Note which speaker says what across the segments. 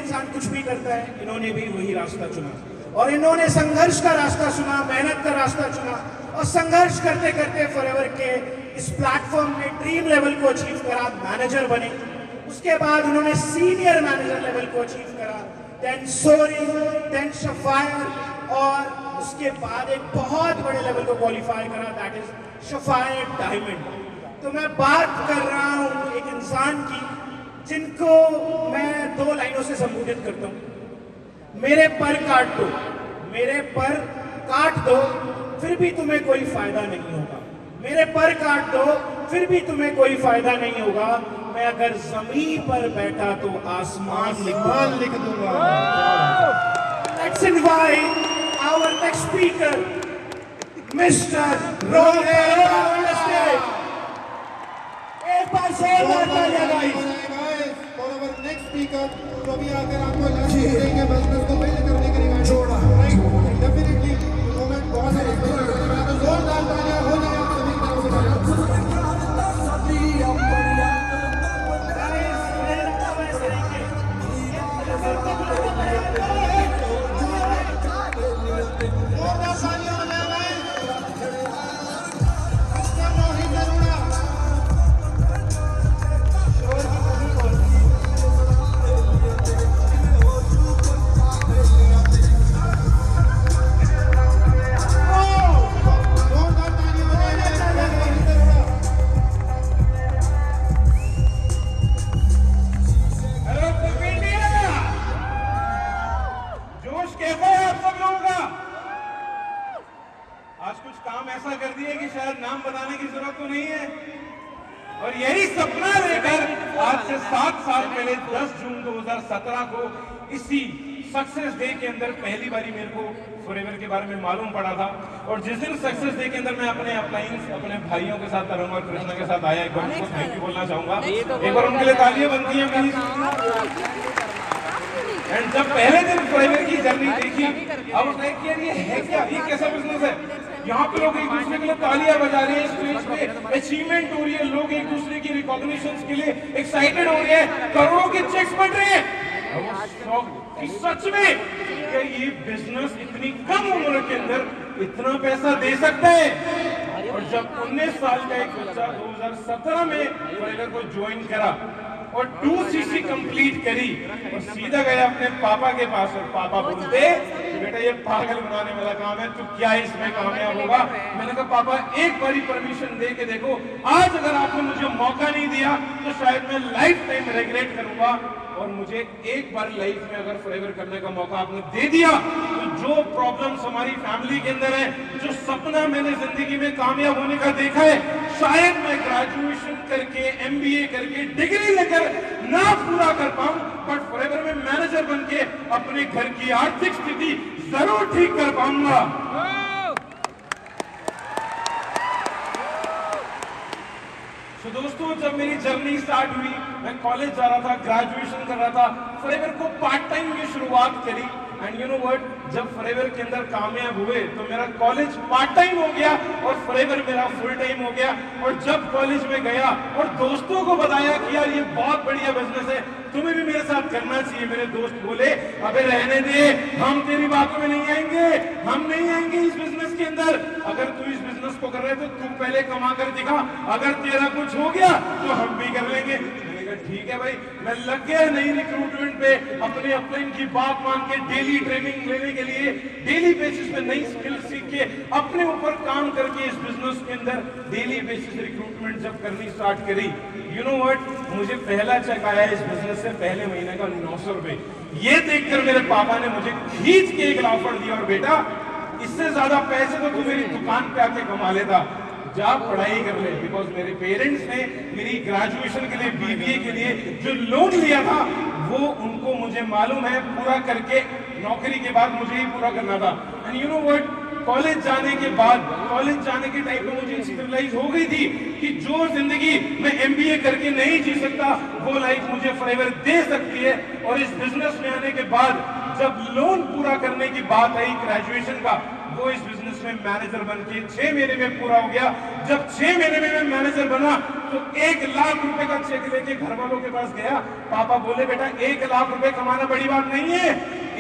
Speaker 1: इंसान कुछ भी करता है, इन्होंने भी वही रास्ता चुना और इन्होंने संघर्ष का रास्ता चुना, मेहनत का रास्ता चुना और संघर्ष करते करते फॉरएवर के इस प्लेटफॉर्म में ड्रीम लेवल को अचीव करा, मैनेजर बने। उसके बाद उन्होंने सीनियर मैनेजर लेवल को अचीव करा, देन सोरी, देन सफायर और उसके बाद एक बहुत बड़े लेवल को क्वालिफाई करा, दैट इज सफायर डायमंड। तो मैं बात कर रहा हूं एक इंसान की जिनको मैं 2 लाइनों से संबोधित करता हूं। मेरे पर काट दो, मेरे पर काट दो, फिर भी तुम्हें कोई फायदा नहीं होगा। मेरे पर काट दो, फिर भी तुम्हें कोई फायदा नहीं होगा। मैं अगर जमीन पर बैठा तो आसमान लिख दूंगा। Let's invite our next speaker, Mr. Rohit on the stage. एक बार जोरदार तालियां guys.
Speaker 2: For our next speaker, जो भी आकर आपको लास्ट देंगे बिजनेस को बिल्ड करने के लिए जोड़ा, राइट? डेफिनेटली मोमेंट बहुत है, तो जोरदार तालियां हो जाए आप सभी की तरफ से।
Speaker 3: आज कुछ काम ऐसा कर दिए कि शायद नाम बताने की जरूरत तो नहीं है। और यही सपना लेकर आज से 7 साल पहले 10 जून 2017 को इसी सक्सेस डे के अंदर पहली बारी मेरे को फॉरएवर के बारे में मालूम पड़ा था। और जिस दिन सक्सेस डे के अंदर मैं अपने अपलाइंस अपने भाइयों के साथ तरुण और कृष्णा के साथ आया, एक बार उनको थैंक यू बोलना चाहूंगा। एक बार उनके लिए तालियां बनती हैं प्लीज। एंड जब पहले दिन फॉरएवर की जर्नी देखी, अब उसने किया ये है क्या, ये कैसा बिजनेस है। यहाँ पे लोग एक दूसरे के लिए तालियां बजा रहे हैं, स्टेज पे अचीवमेंट हो रही है, लोग एक दूसरे की रिकॉग्निशन के लिए एक्साइटेड हो रहे हैं, करोड़ों के चेक्स बन रहे हैं। कि सच में क्या ये बिजनेस इतनी कम उम्र के अंदर इतना पैसा दे सकता है। और जब 19 साल का एक बच्चा 2017 में फॉरएवर को ज्वाइन करा और 2cc कंप्लीट करी और सीधा गया अपने पापा के पास और पापा बोलते बेटा ये पागल बनाने वाला काम है, तू क्या इसमें कामयाब होगा। मैंने कहा पापा एक बारी परमिशन दे के देखो, आज अगर आपने मुझे मौका नहीं दिया तो शायद मैं लाइफ टाइम रिग्रेट करूंगा। और मुझे एक बार लाइफ में अगर फॉरएवर करने का मौका आपने दे दिया तो जो प्रॉब्लम्स हमारी फैमिली के अंदर है, जो सपना मैंने जिंदगी में कामयाब होने का देखा है, शायद मैं ग्रेजुएशन करके MBA करके डिग्री लेकर ना पूरा कर पाऊं, बट फॉरएवर में मैनेजर बन के अपने घर की आर्थिक स्थिति जरूर ठीक कर पाऊंगा। तो दोस्तों जब मेरी जर्नी स्टार्ट हुई, मैं कॉलेज जा रहा था, ग्रेजुएशन कर रहा था, फॉरएवर को पार्ट टाइम में शुरुआत करी। एंड यू नो व्हाट, जब फॉरएवर के अंदर कामयाब हुए तो मेरा कॉलेज पार्ट टाइम हो गया और फॉरएवर मेरा फुल टाइम हो गया। और जब कॉलेज में गया और दोस्तों को बताया कि यार ये बहुत बढ़िया बिजनेस है, तुम्हें भी मेरे साथ करना चाहिए, मेरे दोस्त बोले अबे रहने दे, हम तेरी बातों में नहीं आएंगे, हम नहीं आएंगे इस बिजनेस के अंदर। अगर तू इस बिजनेस को कर रहे तो तू पहले कमा कर दिखा, अगर तेरा कुछ हो गया तो हम भी कर लेंगे। ठीक है भाई, मैं लग गया नई रिक्रूटमेंट पे, अपने अपलाइन की बात मान के डेली ट्रेनिंग लेने के लिए, डेली बेसिस पे नई स्किल सीख के अपने ऊपर काम करके इस बिजनेस के अंदर डेली बेसिस रिक्रूटमेंट जब करनी स्टार्ट करी, यू नो व्हाट, मुझे पहला चेक आया इस बिजनेस से पहले महीने का 900 रुपए। ये देखकर मेरे पापा ने मुझे खींच के एक ऑफर दिया और बेटा इससे ज्यादा पैसे तो तू मेरी दुकान पे आके कमा लेता, जा पढ़ाई कर ले। बिकॉज मेरे पेरेंट्स ने मेरी ग्रेजुएशन के लिए BBA के लिए जो लोन लिया था वो उनको मुझे मालूम है पूरा करके नौकरी के बाद मुझे ही पूरा करना था। And you know what, college जाने के बाद, कॉलेज जाने के टाइम पे मुझे रियलाइज हो गई थी कि जो जिंदगी मैं MBA करके नहीं जी सकता वो लाइफ मुझे फॉरएवर दे सकती है। और इस बिजनेस में आने के बाद जब लोन पूरा करने की बात आई ग्रेजुएशन का, वो इस बिजनेस में मैनेजर बन के 6 महीने में पूरा हो गया। जब 6 महीने में मैं मैनेजर बना तो 1 लाख रुपए का चेक लेके घर वालों के पास गया। पापा बोले बेटा 1 लाख रुपए कमाना बड़ी बात नहीं है,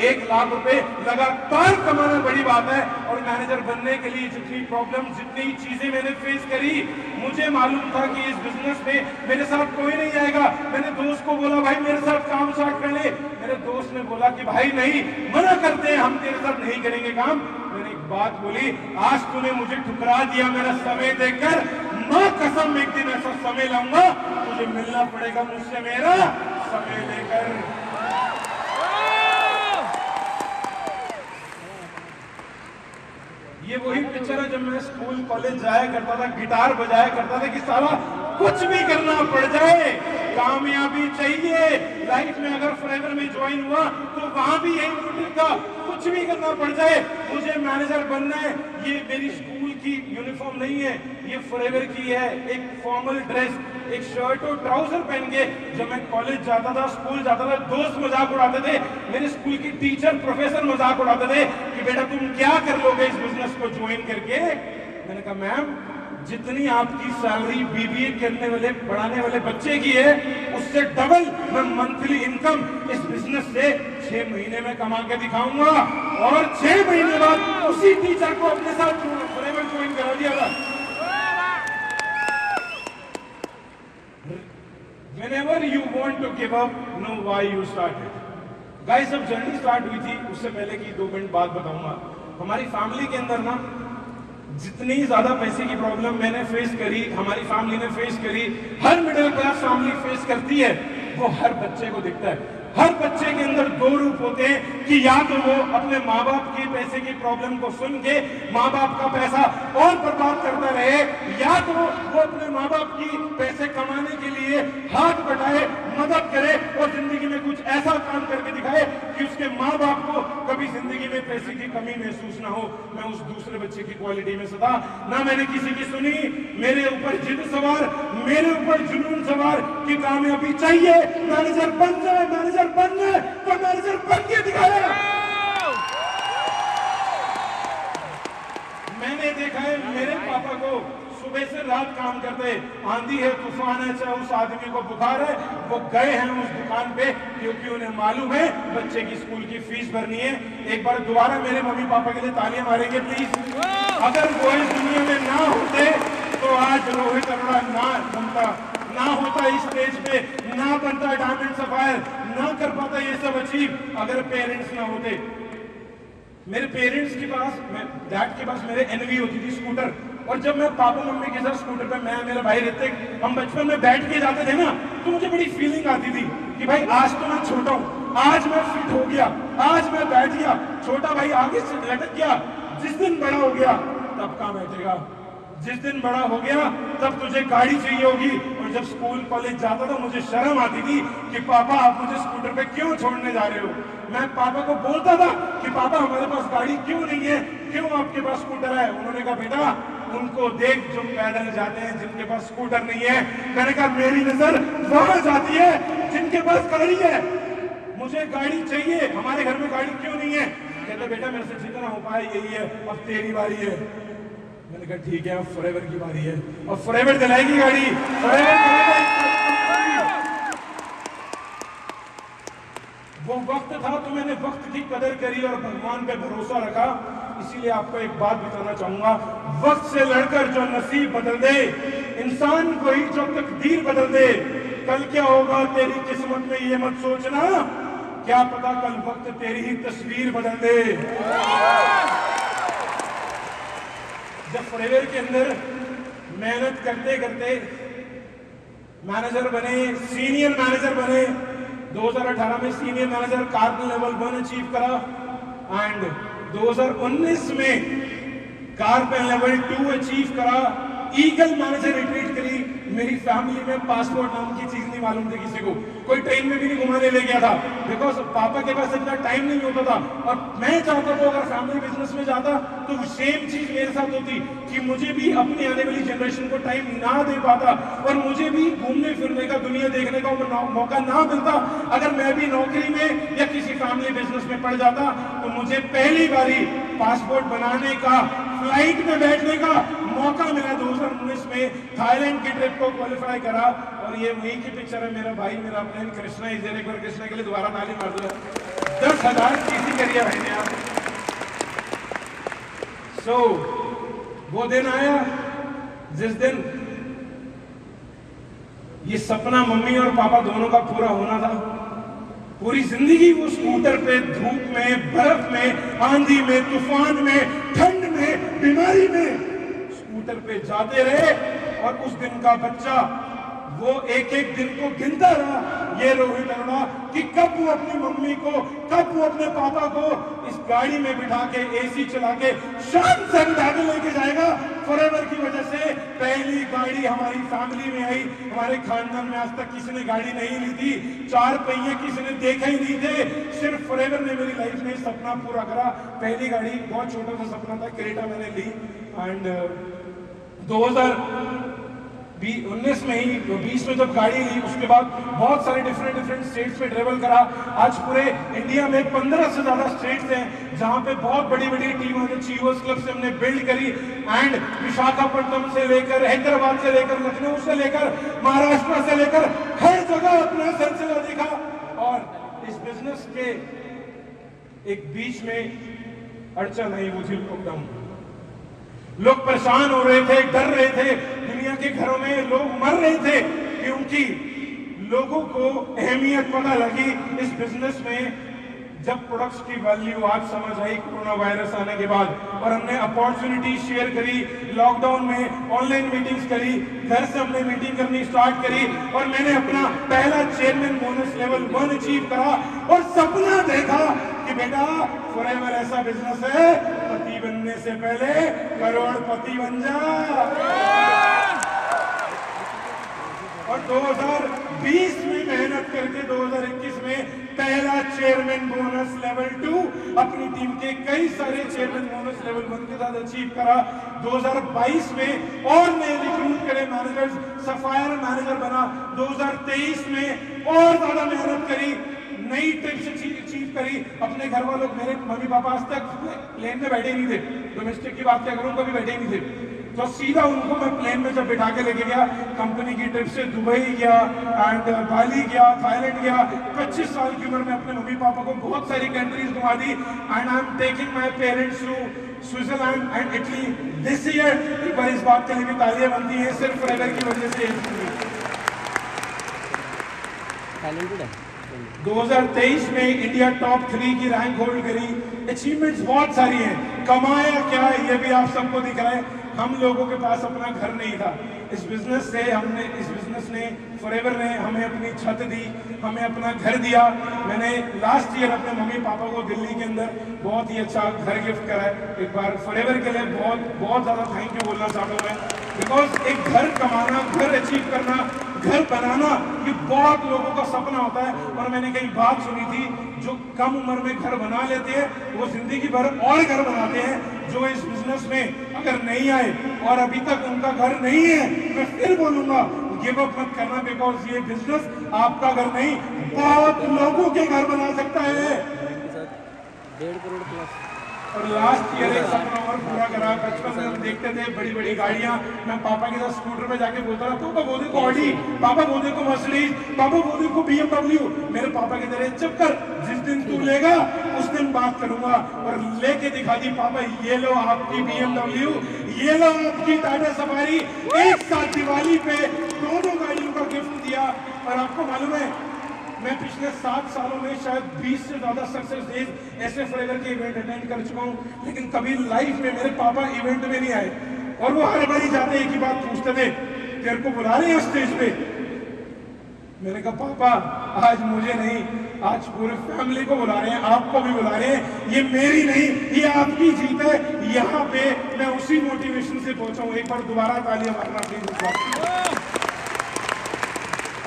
Speaker 3: 1 लाख रुपए लगातार कमाना बड़ी बात है। और मैनेजर बनने के लिए जितनी प्रॉब्लम, जितनी चीजें मैंने फेस करी, मुझे मालूम था कि इस बिजनेस में मेरे साथ कोई नहीं आएगा। मैंने दोस्त को बोला भाई मेरे साथ काम स्टार्ट कर ले। मेरे दोस्त ने बोला कि भाई नहीं, मना करते हैं, हम तेरे साथ नहीं करेंगे काम। मैंने एक बात बोली, आज तूने मुझे ठुकरा दिया मेरा समय देकर, मां कसम एक दिन ऐसा समय लाऊंगा तुझे मिलना पड़ेगा मुझसे मेरा समय लेकर। ये वही पिक्चर है जब मैं स्कूल कॉलेज जाया करता था, गिटार बजाया करता था कि साला कुछ भी करना पड़ जाए, कामयाबी चाहिए लाइफ में। अगर फॉरएवर में ज्वाइन हुआ तो वहां भी यही मोटिव था, कुछ भी करना पड़ जाए, मुझे मैनेजर बनना है। ये मेरी स्कूल की यूनिफॉर्म नहीं है, ये फॉरएवर की है, एक फॉर्मल ड्रेस, एक शर्ट और ट्राउजर पहन के जब मैं कॉलेज जाता था, स्कूल जाता था, दोस्त मजाक उड़ाते थे, मेरे स्कूल की टीचर, प्रोफेसर मजाक उड़ाते थे कि बेटा तुम क्या कर लोगे इस बिजनेस को ज्वाइन करके। मैंने कहा मैम, जितनी आपकी सैलरी बीबीए करने वाले, पढ़ाने वाले बच्चे की है, उससे डबल मैं मंथली इनकम इस बिजनेस से 6 महीने में कमा के दिखाऊंगा। और 6 महीने बाद उसी टीचर को अपने साथ फॉरएवर ज्वाइन करा दिया था। Whenever you want to give up, know why you started. Guys, जब जर्नी स्टार्ट हुई थी, उससे पहले की 2 मिनट बात बताऊंगा। हमारी फैमिली के अंदर ना जितनी ज्यादा पैसे की प्रॉब्लम मैंने फेस करी, हमारी फैमिली ने फेस करी, हर मिडिल क्लास फैमिली फेस करती है, वो हर बच्चे को दिखता है। हर बच्चे के अंदर 2 रूप होते हैं कि या तो वो अपने माँ बाप की पैसे की प्रॉब्लम को सुन के माँ बाप का पैसा और बर्बाद करता रहे, या तो वो अपने माँ बाप की पैसे कमाने के लिए हाथ बटाए, मदद करे और जिंदगी में कुछ ऐसा काम करके दिखाए कि उसके माँ बाप को कभी जिंदगी में पैसे की कमी महसूस ना हो। मैं उस दूसरे बच्चे की क्वालिटी में सदा ना मैंने किसी की सुनी। मेरे ऊपर जिद सवार, मेरे ऊपर जुनून सवार कि कामयाबी चाहिए, मैनेजर बन जाए, मैनेजर बनना है तो मैनेजर बन के दिखाया। मैंने देखा है मेरे पापा को सुबह से रात काम करते, आंधी है, तूफान है, चाहे उस आदमी को बुखार है, वो गए हैं उस दुकान पे क्योंकि उन्हें मालूम है बच्चे की स्कूल की फीस भरनी है। एक बार दोबारा मेरे मम्मी पापा के लिए तालियां मारेंगे प्लीज। अगर वो इस दुनिया में ना होते तो आज रोहित अरोड़ा ना बनता, ना होता इस स्टेज पे, ना बनता डायमंड सफायर, ना कर पाता ये सब अचीव अगर पेरेंट्स ना होते। मेरे पेरेंट्स के पास, डैड के पास मेरे एनवी होती थी स्कूटर, और जब मैं पापा मम्मी के साथ स्कूटर पे, मैं मेरा भाई ऋतिक, हम बचपन में बैठ के जाते थे ना, तो मुझे बड़ी फीलिंग आती थी कि भाई आज तो मैं छोटा हूँ, आज मैं फिट हो गया, आज मैं बैठ गया, छोटा भाई आगे से लटक गया, जिस दिन बड़ा हो गया तब कहाँ बैठेगा, जिस दिन बड़ा हो गया तब तुझे गाड़ी चाहिए होगी। और जब स्कूल कॉलेज जाता था मुझे शर्म आती थी कि पापा आप मुझे स्कूटर पे क्यों छोड़ने जा रहे हो। मैं पापा को बोलता था कि पापा हमारे पास गाड़ी क्यों नहीं है, क्यों आपके पास स्कूटर है। उन्होंने कहा बेटा उनको देख जो पैदल जाते हैं, जिनके पास स्कूटर नहीं है। मैंने कहा मेरी नजर वहां जाती है जिनके पास गाड़ी है, मुझे गाड़ी चाहिए, हमारे घर में गाड़ी क्यों नहीं है। कहते बेटा मेरे से जितना हो पाए यही है, अब तेरी बारी है। मैंने कहा ठीक है अब फॉरएवर की बारी है, और फॉरएवर दिलाएगी गाड़ी, फॉरएवर दिलाएगी। वो वक्त था तो मैंने वक्त की कदर करी और भगवान पे भरोसा रखा। इसीलिए आपको एक बात बताना चाहूंगा, वक्त से लड़कर जो नसीब बदल दे, इंसान को ही जो तकदीर बदल दे। कल क्या होगा तेरी किस्मत में ये मत सोचना, क्या पता कल वक्त तेरी ही तस्वीर बदल दे। जब फॉरएवर के अंदर मेहनत करते करते मैनेजर बने, सीनियर मैनेजर बने, 2018 में senior manager car plan level 1 achieve करा, एंड 2019 में कार्पल लेवल 2 अचीव करा, ईगल मैनेजर रिट्रीट करी। मेरी फैमिली में पासपोर्ट नाम की चीज नहीं मालूम थी किसी को। कोई ट्रेन में भी नहीं घुमाने ले गया था, बिकॉज पापा के पास इतना टाइम नहीं होता था। और मैं चाहता था अगर फैमिली बिजनेस में जाता तो सेम चीज मेरे साथ होती कि मुझे भी अपनी आने वाली जनरेशन को टाइम ना दे पाता और मुझे भी घूमने फिरने का, दुनिया देखने का मौका ना मिलता। अगर मैं भी नौकरी में या किसी फैमिली बिजनेस में पड़ जाता तो मुझे पहली बारी पासपोर्ट बनाने का, फ्लाइट में बैठने का मौका मिला 2019 में। थाईलैंड की ट्रिप को क्वालिफाई करा और ये वही की पिक्चर है, मेरा भाई, मेरा अपने कृष्णा इज देयर। एक बार कृष्णा के लिए दोबारा ताली मार दो। 10,000 चीजें करी है भाई ने आप। सो वो दिन आया जिस दिन ये सपना मम्मी और पापा दोनों का पूरा होना था। पूरी जिंदगी वो स्कूटर पे धूप में, बर्फ में, आंधी में, तूफान में, ठंड में, बीमारी में स्कूटर पे जाते रहे। और उस दिन का बच्चा वो एक एक दिन को गिनता रहा, ये रोहित अरोड़ा, कि कब वो अपनी मम्मी को, कब वो अपने पापा को इस गाड़ी में बिठा के, एसी चला के शाम से दादे लेके जाएगा। फॉरएवर की वजह से पहली गाड़ी हमारी फैमिली में आई। हमारे खानदान में आज तक किसी ने गाड़ी नहीं ली थी, 4 पहिए किसी ने देखा ही नहीं थे। सिर्फ फॉरएवर ने मेरी लाइफ में सपना पूरा करा। पहली गाड़ी बहुत छोटा सा सपना था, क्रेटा मैंने ली। एंड 2019 में ही, 20 में जब गाड़ी ली, उसके बाद बहुत सारे डिफरेंट स्टेट्स में ट्रेवल करा। आज पूरे इंडिया में 15 से ज्यादा स्टेट्स हैं जहां पे बहुत बड़ी बड़ी टीम चीवर्स क्लब से हमने बिल्ड करी। एंड विशाखापट्टनम से लेकर, हैदराबाद से लेकर, लखनऊ से लेकर, महाराष्ट्र से लेकर हर जगह अपना सिलसिला देखा। और इस बिजनेस के एक बीच में अड़चन आई, वो थी लॉकडाउन। लोग परेशान हो रहे थे, डर रहे थे, दुनिया के घरों में लोग मर रहे थे, क्योंकि लोगों को अहमियत पता लगी इस बिजनेस में। जब प्रोडक्ट्स की वैल्यू आज समझ आई कोरोना वायरस आने के बाद, और हमने अपॉर्चुनिटी शेयर करी, लॉकडाउन में ऑनलाइन मीटिंग्स करी, घर से हमने मीटिंग करनी स्टार्ट करी, और मैंने अपना पहला चेयरमैन बोनस लेवल 1 अचीव करा। और सपना देखा कि बेटा फॉरएवर ऐसा बिजनेस है, पति बनने से पहले करोड़पति बन जा। और 2020 में मेहनत करके 2021 में पहला चेयरमैन बोनस लेवल 2 अपनी टीम के कई सारे चेयरमैन बोनस लेवल 1 के साथ अचीव करा। 2022 में और नए रिक्रूट करे मैनेजर्स, सफायर मैनेजर बना। 2023 में और ज्यादा मेहनत करी, नई ट्रिप्स अचीव करी। अपने घर वालों, मेरे मम्मी पापा आज तक प्लेन में बैठे नहीं थे, डोमेस्टिक की बात क्या करूं, कभी बैठे नहीं थे। तो सीधा उनको मैं प्लेन में जब बिठा के लेके गया, कंपनी की ट्रिप से दुबई गया एंड बाली गया, थाईलैंड गया। 25 साल की उम्र में अपने मम्मी पापा को बहुत सारी कंट्रीज घुमा दी। And I am taking my parents to Switzerland and Italy this year. एक बार इस बात के लिए भी तालियां बनती हैं, सिर्फ फॉरएवर की वजह से। 2023 में इंडिया टॉप 3 की रैंक होल्ड करी। अचीवमेंट्स बहुत सारी हैं। कमाया क्या है ये भी आप सबको दिख रहा है। हम लोगों के पास अपना घर नहीं था। इस बिजनेस ने फॉरएवर ने हमें अपनी छत दी, हमें अपना घर दिया। मैंने लास्ट ईयर अपने मम्मी पापा को दिल्ली के अंदर बहुत ही अच्छा घर गिफ्ट करा है। एक बार फॉरएवर के लिए बहुत ज्यादा थैंक यू बोलना चाहता हूँ मैं, बिकॉज एक घर कमाना, घर अचीव करना, घर बनाना, ये बहुत लोगों का सपना होता है। और मैंने कहीं बात सुनी थी, जो कम उम्र में घर बना लेते हैं वो जिंदगी भर और घर बनाते हैं। जो इस बिजनेस में अगर नहीं आए और अभी तक उनका घर नहीं है, मैं फिर बोलूंगा गिव अप मत करना, बिकॉज ये बिजनेस आपका घर नहीं, बहुत लोगों के घर बना सकता है।
Speaker 4: 1.5 करोड़ प्लस।
Speaker 3: और लास्ट ईयर एक सपना और पूरा करा। बचपन में हम देखते थे बड़ी बड़ी गाड़ियां, मैं पापा के साथ स्कूटर पे जाके बोलता था, पापा वो देखो ऑडी, पापा वो देखो मर्सिडीज, पापा वो देखो BMW। मेरे पापा कहते रहे चुप कर, जिस दिन तू लेगा उस दिन बात करूंगा। और लेके दिखा दी, पापा ये लो आपकी BMW, ये लो आपकी टाटा सफारी। एक साथ दिवाली पे दोनों गाड़ियों का गिफ्ट दिया। और आपको मालूम है, मैं पिछले 7 सालों में शायद 20 से ज्यादा सक्सेस डेज ऐसे फॉरएवर के इवेंट अटेंड कर चुका हूं, लेकिन कभी लाइफ में मेरे पापा इवेंट में नहीं आए। और वो हर बारी जाते एक ही बात पूछते थे, तेरे को बुला रहे हैं स्टेज पे? मैंने कहा पापा आज मुझे नहीं, आज पूरे फैमिली को बुला रहे हैं, आपको भी बुला रहे हैं। ये मेरी नहीं, ये आपकी जीत है। यहाँ पे मैं उसी मोटिवेशन से पहुंचा हूँ। एक बार दोबारा तालियां मारना प्लीज।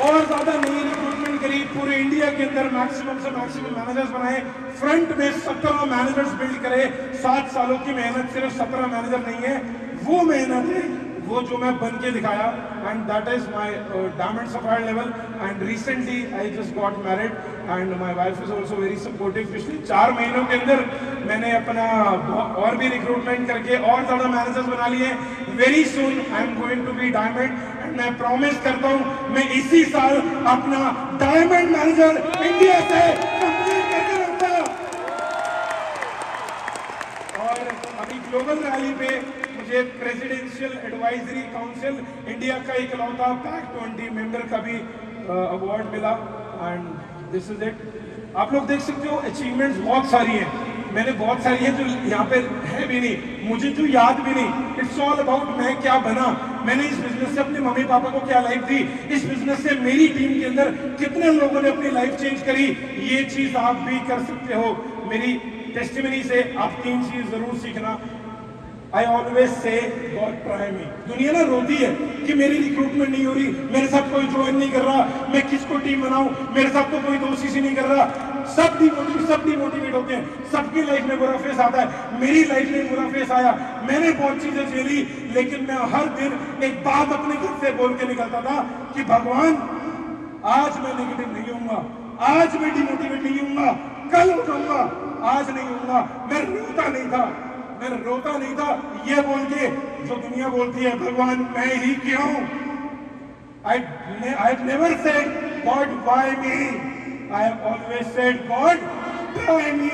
Speaker 3: और ज्यादा नई रिक्रूटमेंट
Speaker 1: करी, पूरे इंडिया के अंदर मैक्सिमम से मैक्सिमम मैनेजर्स बनाए, फ्रंट में 17 मैनेजर्स बिल्ड करे। 7 सालों की मेहनत, सिर्फ 17 मैनेजर नहीं है, वो मेहनत है वो जो मैं बन के दिखाया, and that is my diamond sapphire level. And recently I just got married and my wife is also very supportive. पिछले 4 महीनों के अंदर मैंने अपना और भी रिक्रूटमेंट करके और ज्यादा मैनेजर्स बना लिए। Very soon I am going to be diamond, and मैं प्रॉमिस करता हूं मैं इसी साल अपना डायमंड मैनेजर इंडिया से कंप्लीट करके रहूंगा। और अभी ग्लोबल रैली पे मुझे प्रेसिडेंशियल एडवाइजरी काउंसिल इंडिया का इकलौता पैक 20 मेंबर का भी अवार्ड मिला, एंड दिस इज इट। आप लोग देख सकते हो अचीवमेंट्स बहुत सारी हैं, मैंने बहुत सारी हैं जो यहाँ पे है भी नहीं, मुझे जो याद भी नहीं। इट्स ऑल अबाउट मैं क्या बना, मैंने इस बिजनेस से अपने मम्मी पापा को क्या लाइफ दी, इस बिजनेस से मेरी टीम के अंदर कितने लोगों ने अपनी लाइफ चेंज करी। ये चीज आप भी कर सकते हो। मेरी टेस्टिमनी से आप 3 चीज जरूर सीखना। I always say God try me. दुनिया ना रोती है कि मेरी रिक्रूटमेंट नहीं हो रही, मेरे साथ कोई ज्वाइन नहीं कर रहा, मैं किसको टीम बनाऊं, मेरे साथ तो कोई दोस्ती से नहीं कर रहा। सब डिमोटिवेट होते हैं, सबकी लाइफ में बुरा फेस आता है, मेरी लाइफ में बुरा फेस आया, मैंने बहुत चीजें झेली, लेकिन मैं हर दिन एक बात अपने घर से बोल के निकलता था कि भगवान आज मैं नेगेटिव नहीं होऊंगा, आज मैं डिमोटिवेट नहीं होऊंगा, कल उठाऊंगा, आज नहीं होऊंगा। मैं रोता नहीं था ये बोल के जो दुनिया बोलती है भगवान मैं ही क्यों। I never said God why me, I have always said God try me,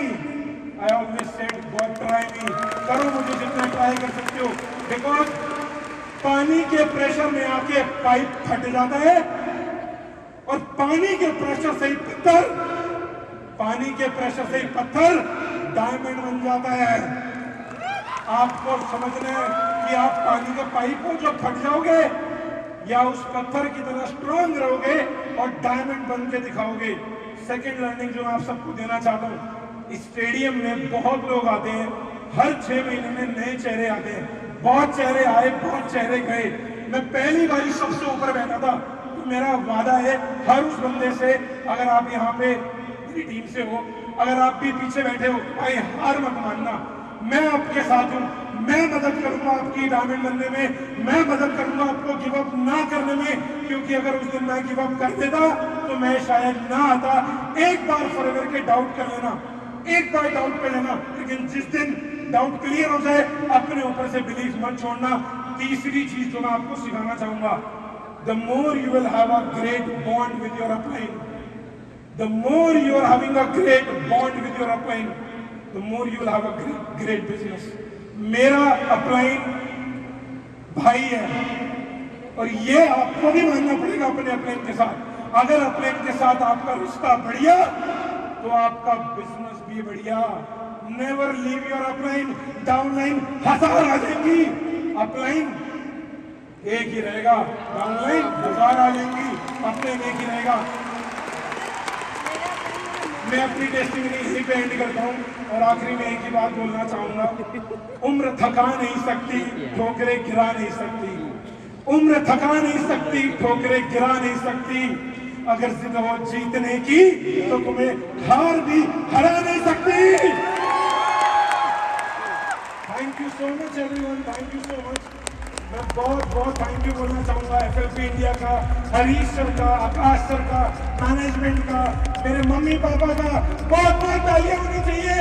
Speaker 1: I always said God try me। करो मुझे जितना ट्राई कर सकते हो, बिकॉज पानी के प्रेशर में आके पाइप फट जाता है, और पानी के प्रेशर से ही पत्थर डायमंड बन जाता है। आपको समझना है कि आप पानी के पाइप हो जो फट जाओगे, या उस पत्थर की तरह स्ट्रॉन्ग रहोगे और डायमंड बन के दिखाओगे। सेकेंड लर्निंग जो मैं आप सबको देना चाहता हूँ, स्टेडियम में बहुत लोग आते हैं, हर 6 महीने में नए चेहरे आते हैं, बहुत चेहरे आए, बहुत चेहरे गए। मैं पहली बार सबसे ऊपर बैठा था, तो मेरा वादा है हर उस बंदे से, अगर आप यहाँ पे मेरी टीम से हो, अगर आप भी पीछे बैठे हो, भाई हार मत मानना, मैं आपके साथ हूं, मैं मदद करूंगा आपकी डायमंड बनने में, मैं मदद करूंगा आपको गिव अप ना करने में, क्योंकि अगर उस दिन मैं गिव अप कर देता तो मैं शायद ना आता। एक बार फॉरएवर के डाउट कर लेना, एक बार डाउट कर लेना, लेकिन जिस दिन डाउट क्लियर हो जाए अपने ऊपर से बिलीफ मत छोड़ना। तीसरी चीज जो मैं आपको सिखाना चाहूंगा, the more you will have a great bond with your upline, the more you are having a great bond with your upline, the more you will have a great business। मेरा अपलाइन भाई है, और ये आपको भी मानना पड़ेगा अपने अपलाइन के साथ। अगर अपलाइन के साथ आपका रिश्ता बढ़िया तो आपका बिजनेस भी बढ़िया। Never leave your upline, downline 1000 आ जाएंगी, अपलाइन एक ही रहेगा, डाउनलाइन 1000 आ जाएंगी, अपलाइन एक ही रहेगा। मैं अपनी टेस्टिंग यहीं पे एंड करता हूँ, और आखिरी में एक ही बात बोलना चाहूंगा, उम्र थका नहीं सकती, ठोकरें गिरा नहीं सकती, उम्र थका नहीं सकती, ठोकरें गिरा नहीं सकती। अगर जिद हो जीतने की तो तुम्हें हार भी हरा नहीं सकती। Thank you so much everyone, thank you so much. मैं बहुत थैंक यू बोलना चाहूंगा FLP इंडिया का, हरीश सर का, आकाश सर का, मैनेजमेंट का, मेरे मम्मी पापा का। बहुत तालियां होनी चाहिए।